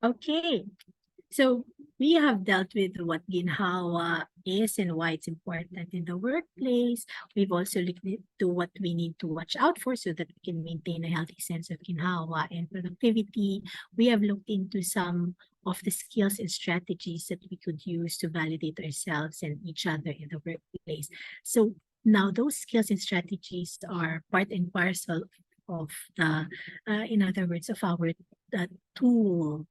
Okay, so we have dealt with what Ginhawa is and why it's important in the workplace. We've also looked into what we need to watch out for so that we can maintain a healthy sense of Ginhawa and productivity. We have looked into some of the skills and strategies that we could use to validate ourselves and each other in the workplace. So now those skills and strategies are part and parcel of the, in other words, of our tool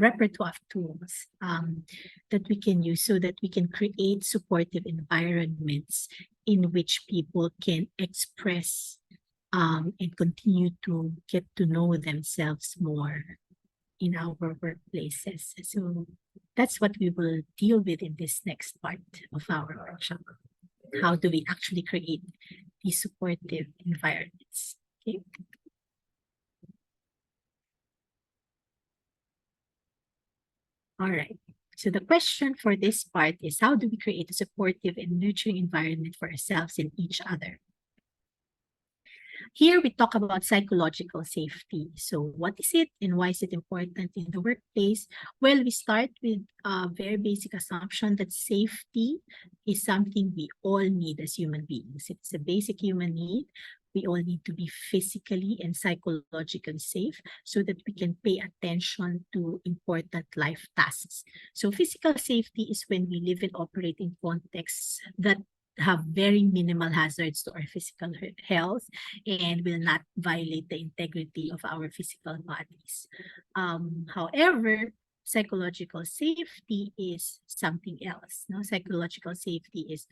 repertoire of tools that we can use so that we can create supportive environments in which people can express and continue to get to know themselves more in our workplaces. So that's what we will deal with in this next part of our workshop. How do we actually create these supportive environments? Okay. All right. So the question for this part is, how do we create a supportive and nurturing environment for ourselves and each other? Here we talk about psychological safety. So what is it and why is it important in the workplace? Well, we start with a very basic assumption that safety is something we all need as human beings. It's a basic human need. We all need to be physically and psychologically safe so that we can pay attention to important life tasks. So physical safety is when we live and operate in contexts that have very minimal hazards to our physical health and will not violate the integrity of our physical bodies. However, psychological safety is something else. No? Psychological safety is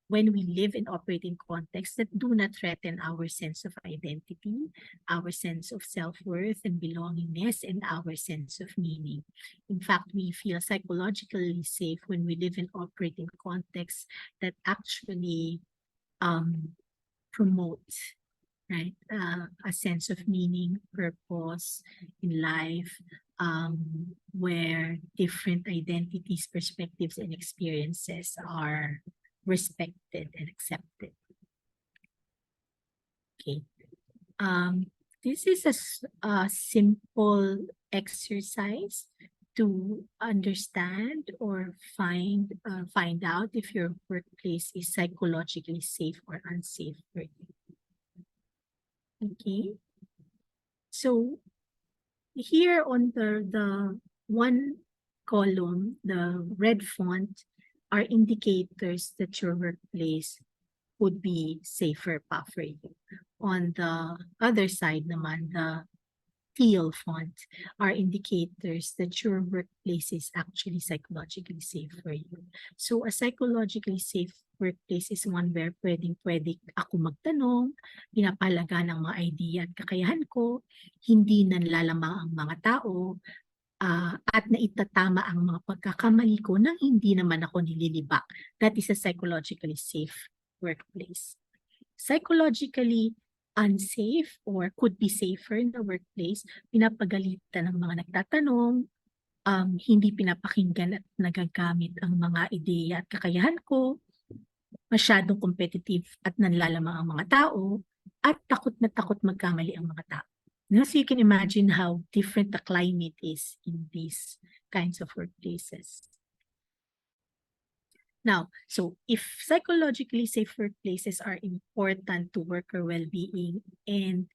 when we live and operate in contexts that do not threaten our sense of identity, our sense of self-worth and belongingness, and our sense of meaning. In fact, we feel psychologically safe when we live and operate in contexts that actually promote, right, a sense of meaning, purpose in life, where different identities, perspectives, and experiences are respected and accepted. Okay. This is a simple exercise to understand or find out if your workplace is psychologically safe or unsafe for you. Okay. So here on the one column, the red font, are indicators that your workplace would be safer pa for you. On the other side naman, the teal font are indicators that your workplace is actually psychologically safe for you. So a psychologically safe workplace is one where pwede ako magtanong, pinapahalaga ng mga idea at kakayahan ko, hindi nanlalamang ang mga tao, at naitatama ang mga pagkakamali ko nang hindi naman ako nililibak. That is a psychologically safe workplace. Psychologically unsafe or could be safer in the workplace, pinapagalitan ng mga nagtatanong, hindi pinapakinggan at nagagamit ang mga ideya at kakayahan ko, masyadong competitive at nanlalamang ang mga tao, at takot na takot magkamali ang mga tao. Now, so you can imagine how different the climate is in these kinds of workplaces. Now, so if psychologically safe workplaces are important to worker well-being and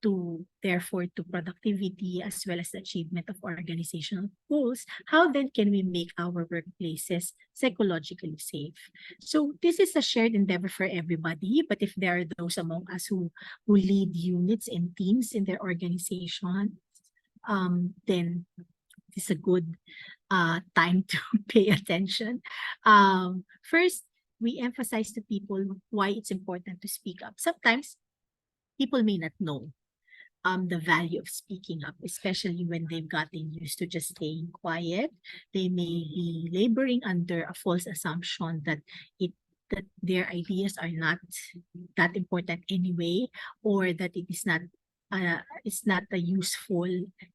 to therefore to productivity as well as the achievement of organizational goals, how then can we make our workplaces psychologically safe? So this is a shared endeavor for everybody, but if there are those among us who lead units and teams in their organization, then it's a good time to pay attention. First, we emphasize to people why it's important to speak up. Sometimes people may not know the value of speaking up, especially when they've gotten used to just staying quiet. They may be laboring under a false assumption that their ideas are not that important anyway, or that it's not a useful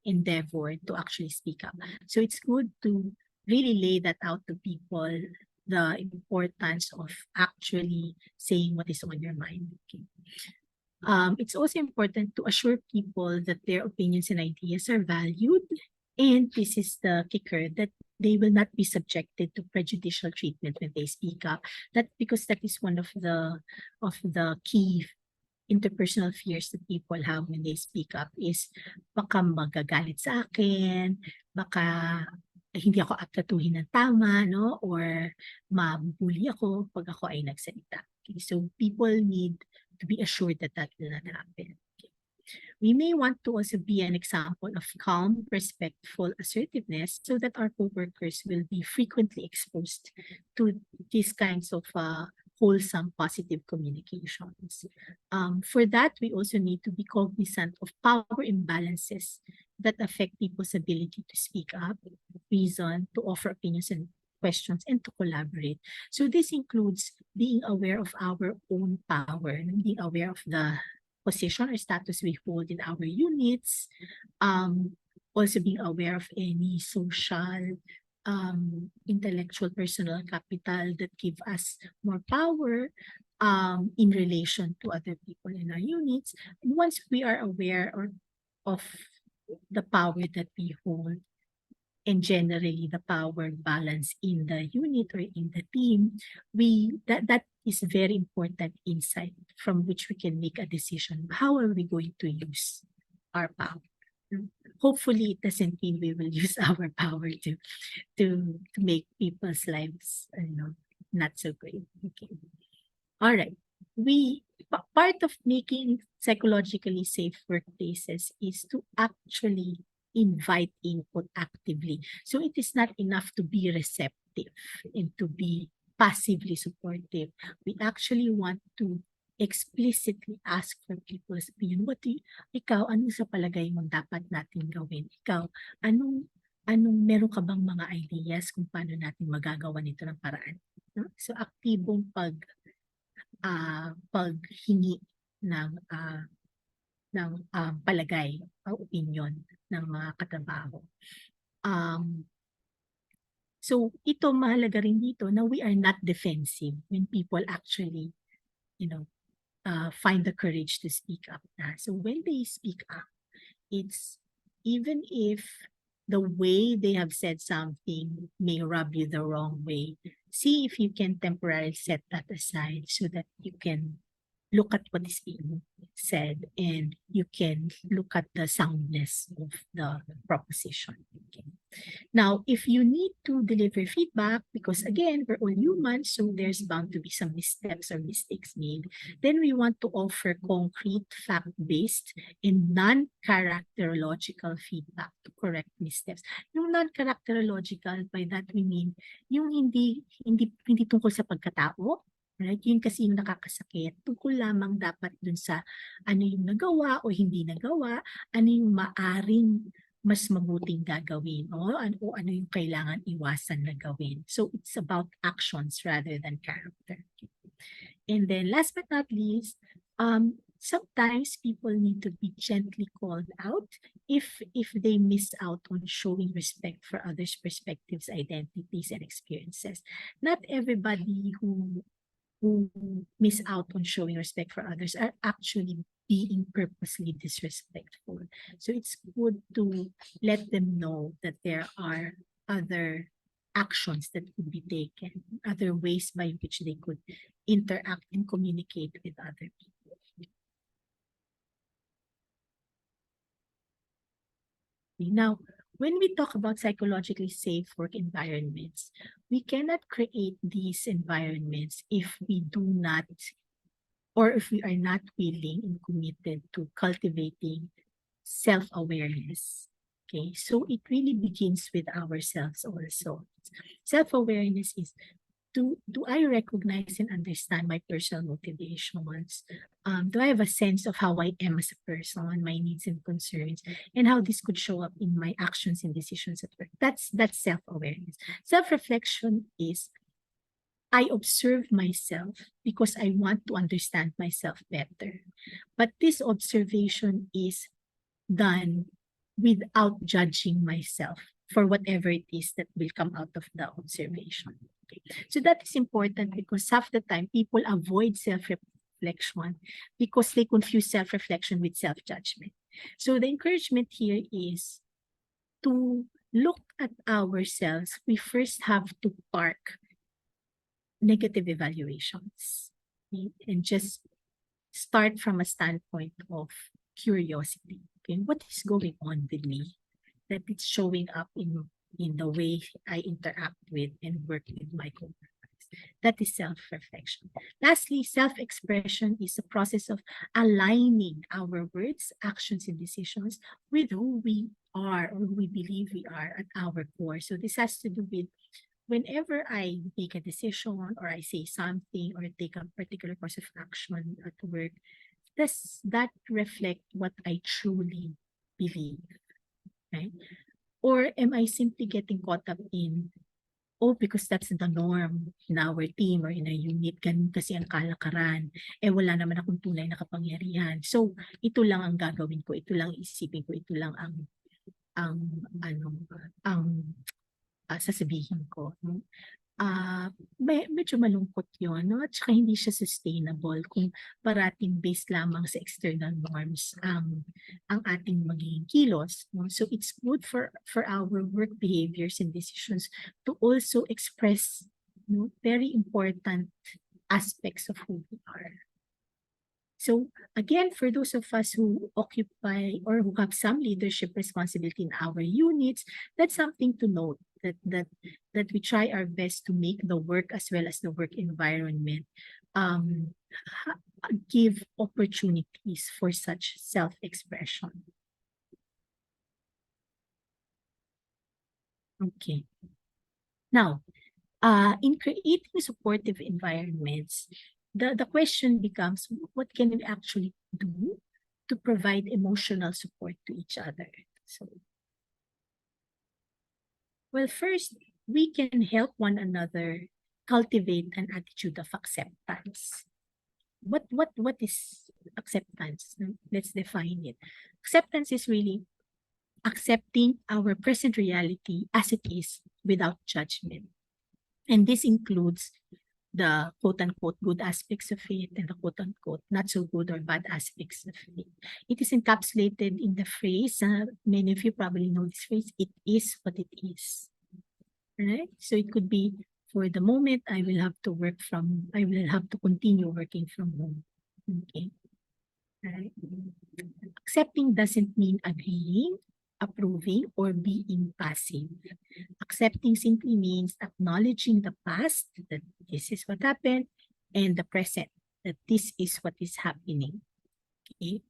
endeavor to actually speak up. So it's good to really lay that out to people, the importance of actually saying what is on your mind. Okay. It's also important to assure people that their opinions and ideas are valued And this is the kicker, that they will not be subjected to prejudicial treatment when they speak up. That because that is one of the key interpersonal fears that people have when they speak up is baka magagalit sa akin, baka hindi ako aptatuhin ng tama, no? Or mabubuli ako pag ako ay nagsalita. Okay? So people need to be assured that that will not happen. Okay? We may want to also be an example of calm, respectful assertiveness so that our coworkers will be frequently exposed to these kinds of wholesome, positive communications. For that, we also need to be cognizant of power imbalances that affect people's ability to speak up, reason, to offer opinions and questions, and to collaborate. So this includes being aware of our own power, being aware of the position or status we hold in our units, also being aware of any social, intellectual, personal capital that give us more power in relation to other people in our units. And once we are aware of the power that we hold, and generally the power balance in the unit or in the team, that is very important insight from which we can make a decision. How are we going to use our power? Hopefully, it doesn't mean we will use our power to make people's lives, not so great. Okay. All right. Part of making psychologically safe workplaces is to actually invite input actively. So it is not enough to be receptive and to be passively supportive. We actually want to explicitly ask for people's opinion. Ikaw, ano sa palagay mo dapat natin gawin? Ikaw, meron ka bang mga ideas kung paano natin magagawa nito ng paraan? No? So aktibong paghingi ng palagay o opinion ng mga katrabaho. So ito mahalaga rin dito na we are not defensive when people actually, find the courage to speak up. So when they speak up, it's even if the way they have said something may rub you the wrong way, see if you can temporarily set that aside so that you can look at what is being said and you can look at the soundness of the proposition. Okay. Now, if you need to deliver feedback, because again, we're all humans, so there's bound to be some missteps or mistakes made, then we want to offer concrete, fact-based, and non-characterological feedback to correct missteps. Yung non-characterological, by that we mean, yung hindi tungkol sa pagkatao, right? Yun kasi yung nakakasakit. Tungkol lamang dapat dun sa ano yung nagawa o hindi nagawa, ano yung maaring mas mabuting gagawin o ano yung kailangan iwasan na gawin. So it's about actions rather than character. And then last but not least, sometimes people need to be gently called out if they miss out on showing respect for others' perspectives, identities, and experiences. Not everybody who miss out on showing respect for others are actually being purposely disrespectful. So it's good to let them know that there are other actions that could be taken, other ways by which they could interact and communicate with other people. Now, when we talk about psychologically safe work environments, we cannot create these environments if we do not, or if we are not willing and committed to cultivating self-awareness. Okay, so it really begins with ourselves also. Self-awareness is, do I recognize and understand my personal motivations? Do I have a sense of how I am as a person, my needs and concerns, and how this could show up in my actions and decisions at work? That's self-awareness. Self-reflection is, I observe myself because I want to understand myself better. But this observation is done without judging myself for whatever it is that will come out of the observation. Okay. So that is important because half the time people avoid self-reflection because they confuse self-reflection with self-judgment. So the encouragement here is to look at ourselves, we first have to park negative evaluations, okay? And just start from a standpoint of curiosity. Okay, what is going on with me that it's showing up in the way I interact with and work with my coworkers? That is self-reflection. Lastly, self-expression is a process of aligning our words, actions, and decisions with who we are or who we believe we are at our core. So this has to do with whenever I make a decision or I say something or take a particular course of action at work, does that reflect what I truly believe? Right? Or am I simply getting caught up in, oh, because that's the norm in our team or in a unit, ganun kasi ang kalakaran, eh wala naman akong tunay na kapangyarihan. So, ito lang ang gagawin ko, ito lang isipin ko, ito lang ang ano, ang sasabihin ko. No? Medyo malungkot yun, no? At saka hindi siya sustainable kung parating based lamang sa external norms ang ating magiging kilos. No? So it's good for our work behaviors and decisions to also express, no, very important aspects of who we are. So again, for those of us who occupy or who have some leadership responsibility in our units, that's something to note that we try our best to make the work as well as the work environment give opportunities for such self-expression. Okay. Now, in creating supportive environments, the question becomes, what can we actually do to provide emotional support to each other? So, well, first, we can help one another cultivate an attitude of acceptance. What is acceptance? Let's define it. Acceptance is really accepting our present reality as it is without judgment. And this includes the quote-unquote good aspects of it and the quote-unquote not so good or bad aspects of it. It is encapsulated in the phrase, many of you probably know this phrase, it is what it is. Right? So it could be, for the moment, I will have to continue working from home. Okay. Right? Accepting doesn't mean agreeing, approving, or being passive. Accepting simply means acknowledging the past, that this is what happened, and the present, that this is what is happening. Okay?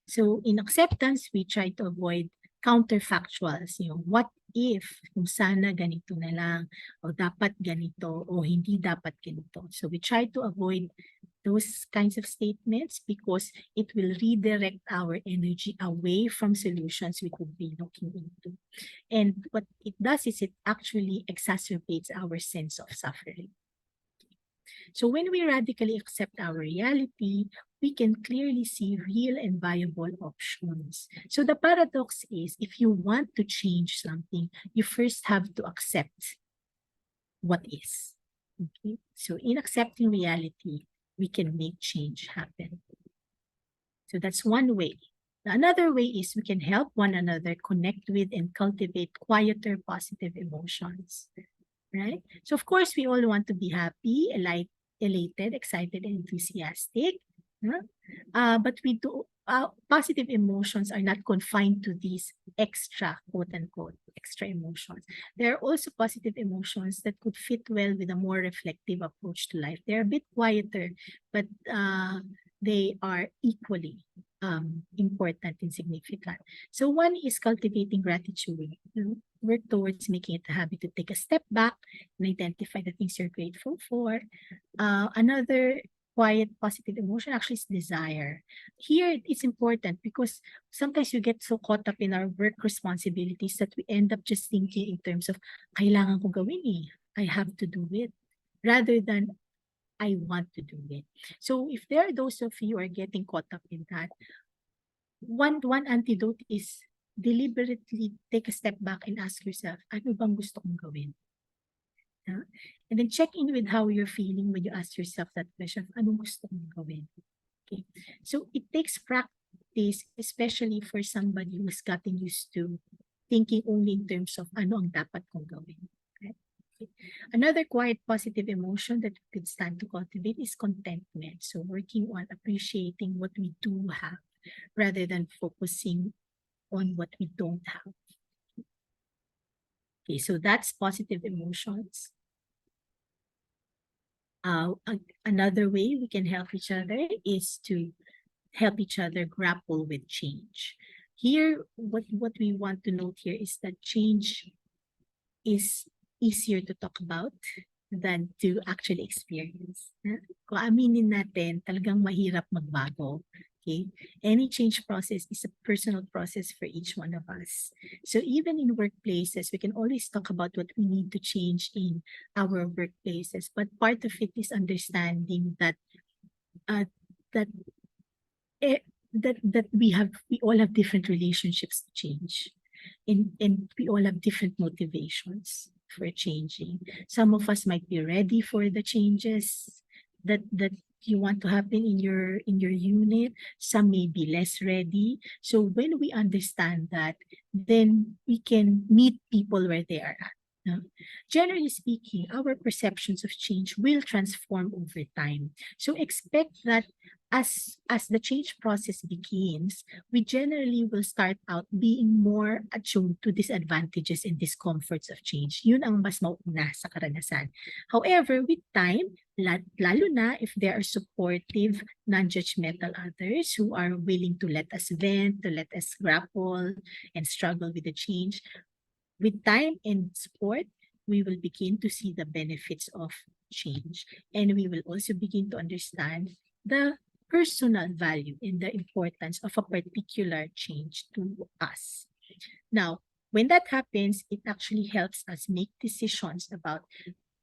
So in acceptance, we try to avoid counterfactuals. What if, kung sana ganito na lang, o dapat ganito, o hindi dapat ganito. So we try to avoid those kinds of statements because it will redirect our energy away from solutions we could be looking into. And what it does is it actually exacerbates our sense of suffering. So when we radically accept our reality, we can clearly see real and viable options. So the paradox is, if you want to change something, you first have to accept what is. Okay? So in accepting reality, we can make change happen. So that's one way. Another way is we can help one another connect with and cultivate quieter positive emotions. Right? So of course, we all want to be happy, elated, excited, and enthusiastic. But we do positive emotions are not confined to these extra, quote unquote, extra emotions. There are also positive emotions that could fit well with a more reflective approach to life. They're a bit quieter, but they are equally important and significant. So one is cultivating gratitude. Work towards making it a habit to take a step back and identify the things you're grateful for. Another quiet positive emotion actually is desire. Here, it's important because sometimes you get so caught up in our work responsibilities that we end up just thinking in terms of, kailangan ko gawin eh. I have to do it. Rather than, I want to do it. So if there are those of you who are getting caught up in that, one antidote is deliberately take a step back and ask yourself, ano bang gusto kong gawin? And then check in with how you're feeling when you ask yourself that question, anong gusto kong gawin? Okay. So it takes practice, especially for somebody who's gotten used to thinking only in terms of ano ang dapat kong gawin. Okay? Another quiet positive emotion that we could stand to cultivate is contentment. So working on appreciating what we do have rather than focusing on what we don't have. Okay, so that's positive emotions. Another way we can help each other is to help each other grapple with change. Here, what we want to note here is that change is easier to talk about than to actually experience. Kung aminin natin, talagang mahirap magbago. Okay? Any change process is a personal process for each one of us. So even in workplaces, we can always talk about what we need to change in our workplaces. But part of it is understanding that uh, that that we all have different relationships to change, and we all have different motivations for changing. Some of us might be ready for the changes that you want to happen in your unit. Some may be less ready. So when we understand that, then we can meet people where they are at. No? Generally speaking, our perceptions of change will transform over time. So expect that as the change process begins, we generally will start out being more attuned to disadvantages and discomforts of change. Yun ang mas mauna sa karanasan. However, with time, lalo na if there are supportive, non-judgmental others who are willing to let us vent, to let us grapple and struggle with the change, with time and support, we will begin to see the benefits of change. And we will also begin to understand the personal value and the importance of a particular change to us. Now, when that happens, it actually helps us make decisions about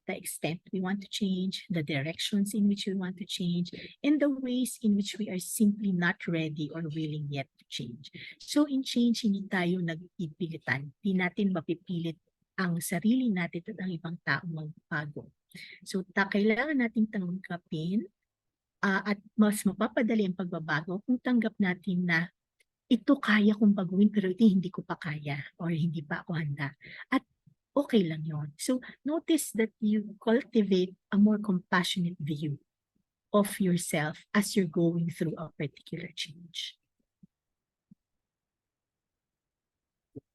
the extent we want to change, the directions in which we want to change, and the ways in which we are simply not ready or willing yet to change. So in change, hindi tayo nagpipilitan. Hindi natin mapipilit ang sarili natin at ang ibang tao magbago. So kailangan nating tanggapin at mas mapapadali ang pagbabago kung tanggap natin na ito kaya kong baguhin pero ito hindi ko pa kaya or hindi pa ako handa. At okay lang yon. So notice that you cultivate a more compassionate view of yourself as you're going through a particular change.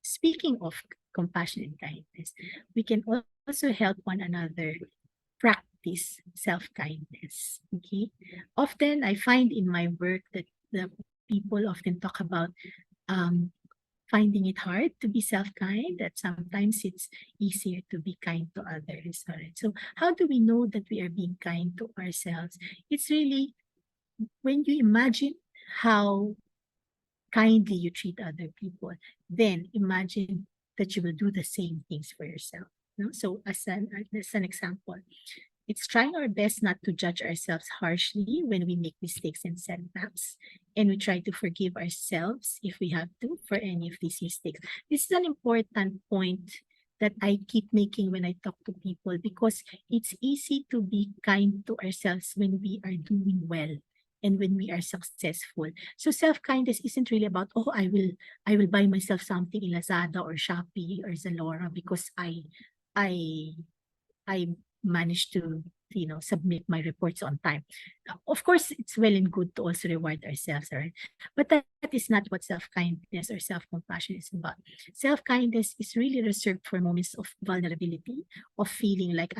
Speaking of compassion and kindness, we can also help one another practice self-kindness. Okay. Often I find in my work that the people often talk about finding it hard to be self-kind, that sometimes it's easier to be kind to others. All right. So how do we know that we are being kind to ourselves? It's really when you imagine how kindly you treat other people, then imagine that you will do the same things for yourself. No? So as an example, it's trying our best not to judge ourselves harshly when we make mistakes and setbacks. And we try to forgive ourselves if we have to for any of these mistakes. This is an important point that I keep making when I talk to people because it's easy to be kind to ourselves when we are doing well and when we are successful. So self-kindness isn't really about, oh, I will buy myself something in Lazada or Shopee or Zalora because I managed to submit my reports on time. Of course, it's well and good to also reward ourselves, right? But that is not what self-kindness or self-compassion is about. Self-kindness is really reserved for moments of vulnerability, of feeling like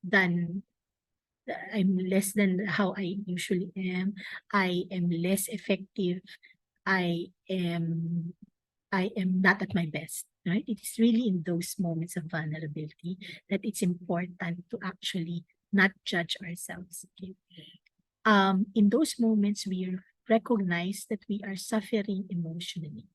than I'm less than how I usually am. I am less effective. I am not at my best, right? It is really in those moments of vulnerability that it's important to actually not judge ourselves. Okay? In those moments, we recognize that we are suffering emotionally.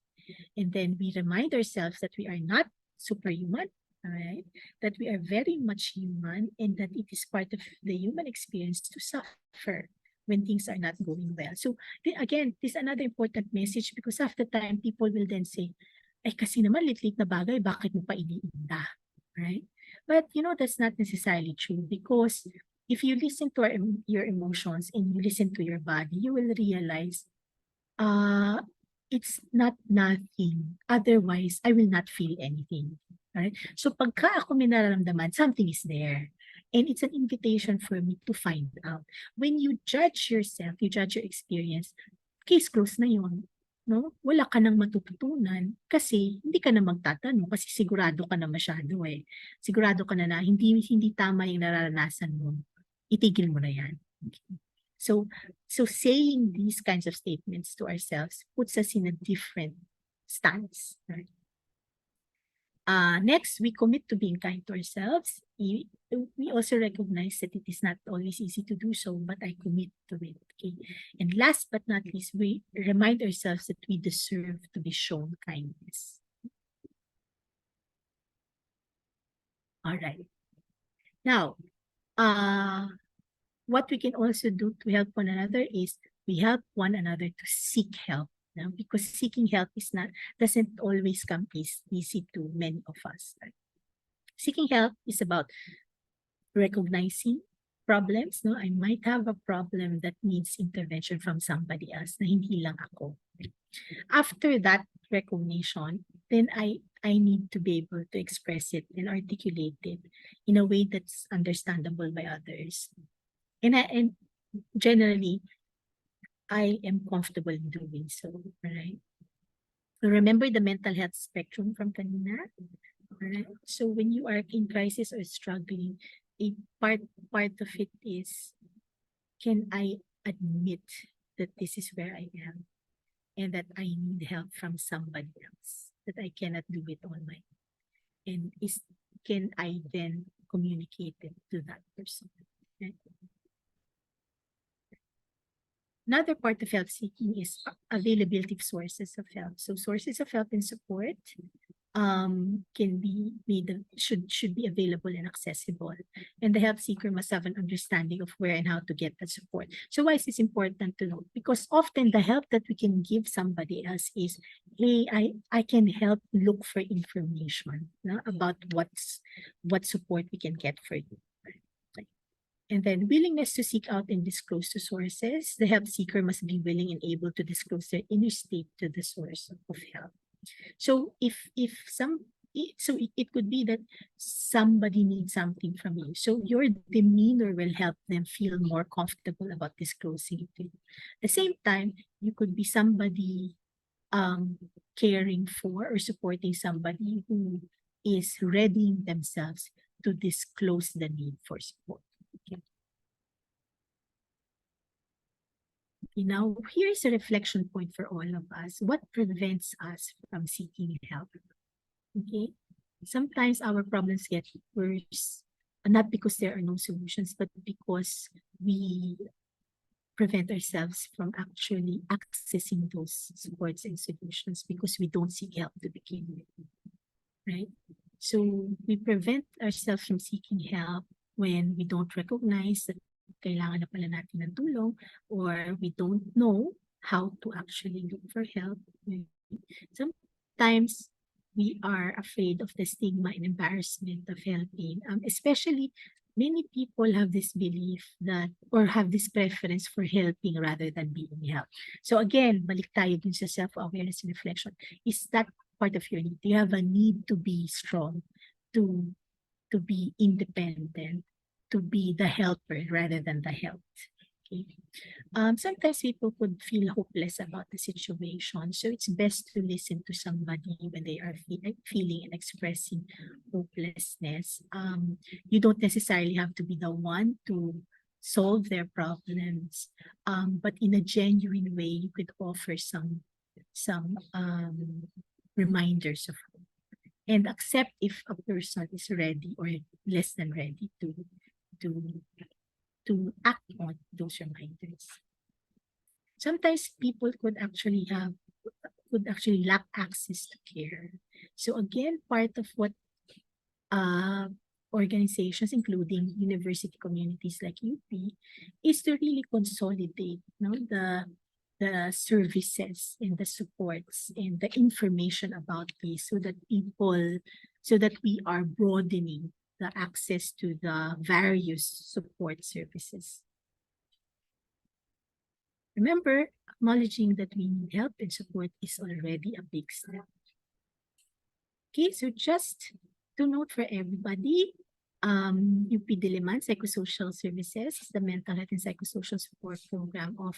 And then we remind ourselves that we are not superhuman, right? That we are very much human and that it is part of the human experience to suffer when things are not going well. So again, this is another important message because half the time people will then say, ay kasi naman litlit na bagay, bakit mo pa iniinda? Right? But that's not necessarily true because if you listen to your emotions and you listen to your body, you will realize it's not nothing. Otherwise, I will not feel anything. Right? So pagka ako may nararamdaman, something is there. And it's an invitation for me to find out. When you judge yourself, you judge your experience, case closed na yun. No? Wala ka nang matututunan kasi hindi ka na magtatanong kasi sigurado ka na masyado eh. Sigurado ka na hindi tama yung nararanasan mo. Itigil mo na yan. Okay. So saying these kinds of statements to ourselves puts us in a different stance. Right? Next, we commit to being kind to ourselves. We also recognize that it is not always easy to do so, but I commit to it. Okay. And last but not least, we remind ourselves that we deserve to be shown kindness. All right. Now, what we can also do to help one another is we help one another to seek help. Now, because seeking help doesn't always come easy to many of us. Right? Seeking help is about recognizing problems. No, I might have a problem that needs intervention from somebody else na hindi lang ako. After that recognition, then I need to be able to express it and articulate it in a way that's understandable by others. And generally, I am comfortable in doing so, right? So remember the mental health spectrum from kanina? Right? So when you are in crisis or struggling, a part of it is, can I admit that this is where I am and that I need help from somebody else, that I cannot do it on my own? And can I then communicate it to that person? Right? Another part of help seeking is availability of sources of help. So sources of help and support can be should be available and accessible. And the help seeker must have an understanding of where and how to get that support. So why is this important to note? Because often the help that we can give somebody else is, hey, I can help look for information, no, about what support we can get for you. And then willingness to seek out and disclose to sources. The help seeker must be willing and able to disclose their inner state to the source of help. So it could be that somebody needs something from you. So your demeanor will help them feel more comfortable about disclosing it to you. At the same time, you could be somebody caring for or supporting somebody who is readying themselves to disclose the need for support. Okay. Now, here's a reflection point for all of us. What prevents us from seeking help? Okay. Sometimes our problems get worse, not because there are no solutions, but because we prevent ourselves from actually accessing those supports and solutions because we don't seek help to begin with. Right? So we prevent ourselves from seeking help when we don't recognize that kailangan na pala natin ng tulong, or we don't know how to actually look for help. Sometimes we are afraid of the stigma and embarrassment of helping. Especially, many people have this belief that, or have this preference for helping rather than being helped. So again, balik tayo dun sa self-awareness and reflection. Is that part of your need? You have a need to be strong, to be independent, to be the helper rather than the helped. Okay. Sometimes people could feel hopeless about the situation. So it's best to listen to somebody when they are feeling and expressing hopelessness. You don't necessarily have to be the one to solve their problems, but in a genuine way, you could offer some reminders of hope, and accept if a person is ready or less than ready to act on those reminders. Sometimes people could actually lack access to care. So again, part of what organizations, including university communities like UP, is to really consolidate, the services and the supports and the information about this, so that we are broadening the access to the various support services. Remember, acknowledging that we need help and support is already a big step. Okay, so just to note for everybody, UP Diliman Psychosocial Services is the mental health and psychosocial support program of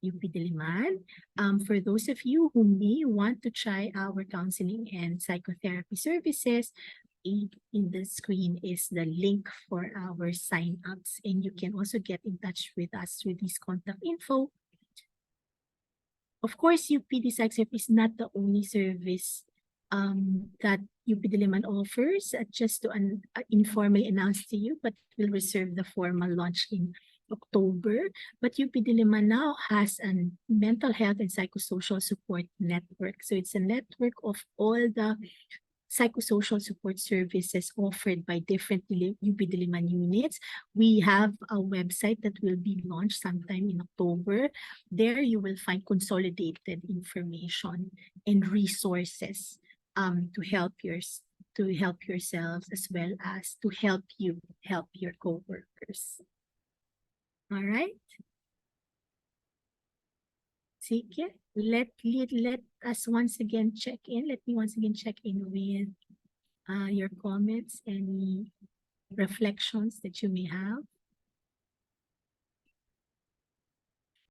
UP Diliman. For those of you who may want to try our counseling and psychotherapy services, in the screen is the link for our sign-ups, and you can also get in touch with us through this contact info. Of course, UP DeSpsych is not the only service that UP Diliman offers. Just to informally announce to you, but we'll reserve the formal launch in October. But UP Diliman now has a mental health and psychosocial support network. So it's a network of all the psychosocial support services offered by different UP Diliman units. We have a website that will be launched sometime in October. There you will find consolidated information and resources to help yourselves as well as to help you help your coworkers. All right. Sige, let us once again check in. Let me once again check in with your comments, any reflections that you may have.